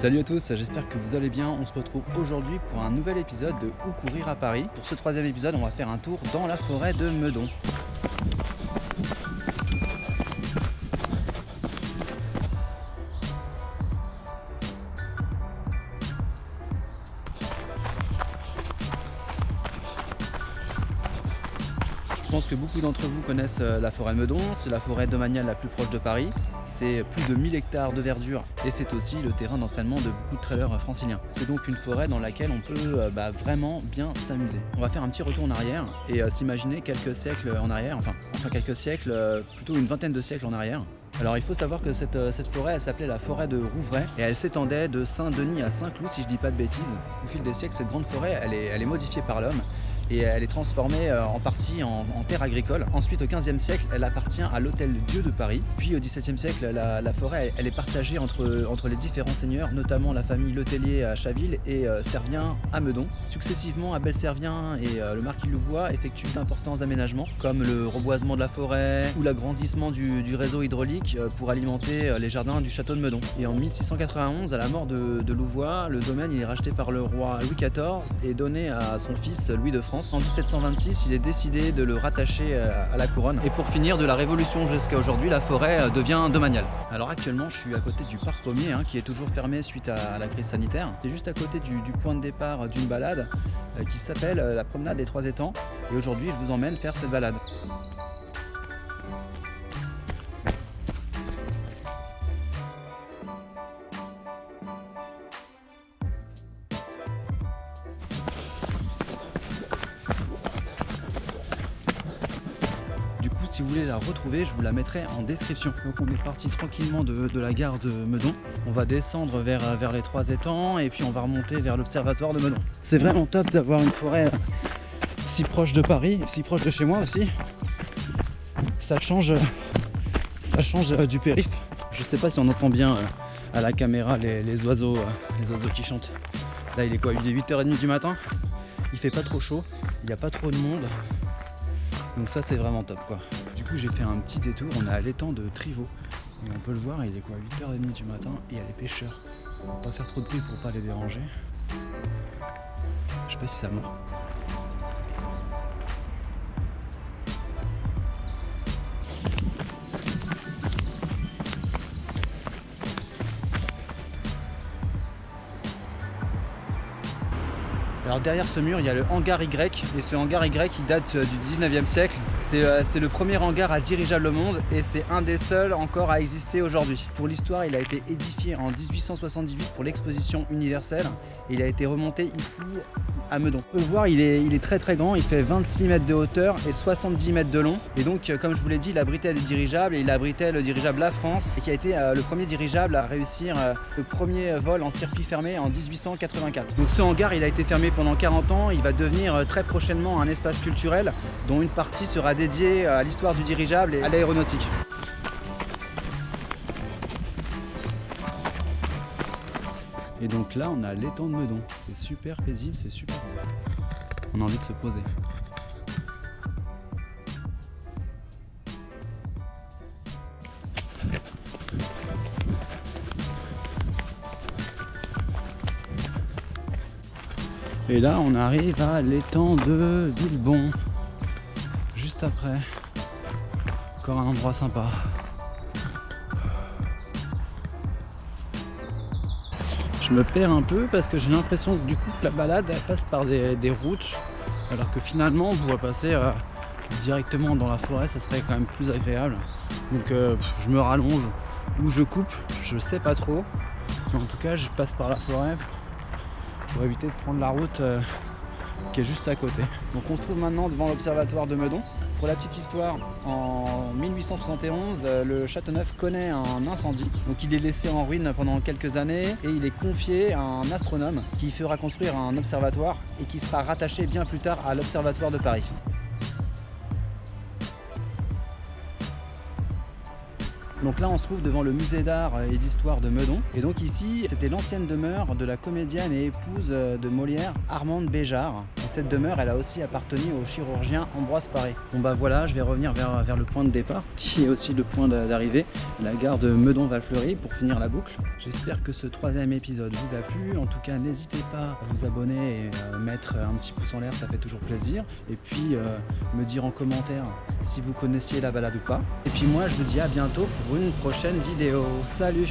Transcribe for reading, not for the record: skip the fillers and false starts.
Salut à tous, j'espère que vous allez bien. On se retrouve aujourd'hui pour un nouvel épisode de Où courir à Paris. Pour ce troisième épisode, on va faire un tour dans la forêt de Meudon. Je pense que beaucoup d'entre vous connaissent la forêt Meudon. C'est la forêt domaniale la plus proche de Paris. C'est plus de 1000 hectares de verdure et c'est aussi le terrain d'entraînement de beaucoup de trailers franciliens. C'est donc une forêt dans laquelle on peut vraiment bien s'amuser. On va faire un petit retour en arrière et s'imaginer quelques siècles en arrière, enfin quelques siècles, plutôt une vingtaine de siècles en arrière. Alors il faut savoir que cette forêt elle s'appelait la forêt de Rouvray et elle s'étendait de Saint-Denis à Saint-Cloud si je dis pas de bêtises. Au fil des siècles, cette grande forêt elle est modifiée par l'homme et elle est transformée en partie en terre agricole. Ensuite, au XVe siècle, elle appartient à l'Hôtel-Dieu de Paris. Puis au XVIIe siècle, la forêt elle est partagée entre les différents seigneurs, notamment la famille Letellier à Chaville et Servien à Meudon. Successivement, Abel Servien et le marquis de Louvois effectuent d'importants aménagements, comme le reboisement de la forêt ou l'agrandissement du réseau hydraulique pour alimenter les jardins du château de Meudon. Et en 1691, à la mort de Louvois, le domaine est racheté par le roi Louis XIV et donné à son fils Louis de France. En 1726, il est décidé de le rattacher à la couronne. Et pour finir, de la Révolution jusqu'à aujourd'hui, la forêt devient domaniale. Alors actuellement, je suis à côté du parc Pommier, qui est toujours fermé suite à la crise sanitaire. C'est juste à côté du point de départ d'une balade qui s'appelle la promenade des Trois Étangs. Et aujourd'hui, je vous emmène faire cette balade. Si vous voulez la retrouver, je vous la mettrai en description. Donc on est parti tranquillement de la gare de Meudon. On va descendre vers les Trois Étangs et puis on va remonter vers l'observatoire de Meudon. C'est vraiment top d'avoir une forêt si proche de Paris, si proche de chez moi aussi. Ça change du périph'. Je sais pas si on entend bien à la caméra les oiseaux qui chantent. Là il est quoi? Il est 8h30 du matin. Il fait pas trop chaud, il n'y a pas trop de monde. Donc ça c'est vraiment top quoi. Du coup j'ai fait un petit détour, on est à l'étang de Trivaux. Et on peut le voir, il est quoi, 8h30 du matin et il y a les pêcheurs. On va pas faire trop de bruit pour pas les déranger. Je sais pas si ça mord. Alors derrière ce mur il y a le hangar Y et ce hangar Y il date du 19e siècle. C'est le premier hangar à dirigeable au monde et c'est un des seuls encore à exister aujourd'hui. Pour l'histoire, il a été édifié en 1878 pour l'exposition universelle et il a été remonté ici à Meudon. On peut le voir, il est très très grand, il fait 26 mètres de hauteur et 70 mètres de long. Et donc comme je vous l'ai dit, il abritait des dirigeables et il abritait le dirigeable La France qui a été le premier dirigeable à réussir le premier vol en circuit fermé en 1884. Donc ce hangar il a été fermé pendant 40 ans, il va devenir très prochainement un espace culturel dont une partie sera dédiée à l'histoire du dirigeable et à l'aéronautique. Et donc là on a l'étang de Meudon, c'est super paisible, c'est super beau. On a envie de se poser. Et là on arrive à l'étang de Villebon, juste après. Encore un endroit sympa. Je me perds un peu parce que j'ai l'impression que du coup que la balade elle passe par des routes alors que finalement on pourrait passer directement dans la forêt, ça serait quand même plus agréable. Donc je me rallonge ou je coupe, je sais pas trop. Mais en tout cas je passe par la forêt pour éviter de prendre la route qui est juste à côté. Donc on se trouve maintenant devant l'observatoire de Meudon. Pour la petite histoire, en 1871, le Châteauneuf connaît un incendie. Donc il est laissé en ruine pendant quelques années et il est confié à un astronome qui fera construire un observatoire et qui sera rattaché bien plus tard à l'Observatoire de Paris. Donc là on se trouve devant le musée d'art et d'histoire de Meudon. Et donc ici c'était l'ancienne demeure de la comédienne et épouse de Molière, Armande Béjart. Et cette demeure, elle a aussi appartenu au chirurgien Ambroise Paré. Bon bah voilà, je vais revenir vers le point de départ, qui est aussi le point d'arrivée, la gare de Meudon-Val-Fleury, pour finir la boucle. J'espère que ce 3e épisode vous a plu. En tout cas, n'hésitez pas à vous abonner et mettre un petit pouce en l'air, ça fait toujours plaisir. Et puis me dire en commentaire si vous connaissiez la balade ou pas. Et puis moi, je vous dis à bientôt pour une prochaine vidéo. Salut!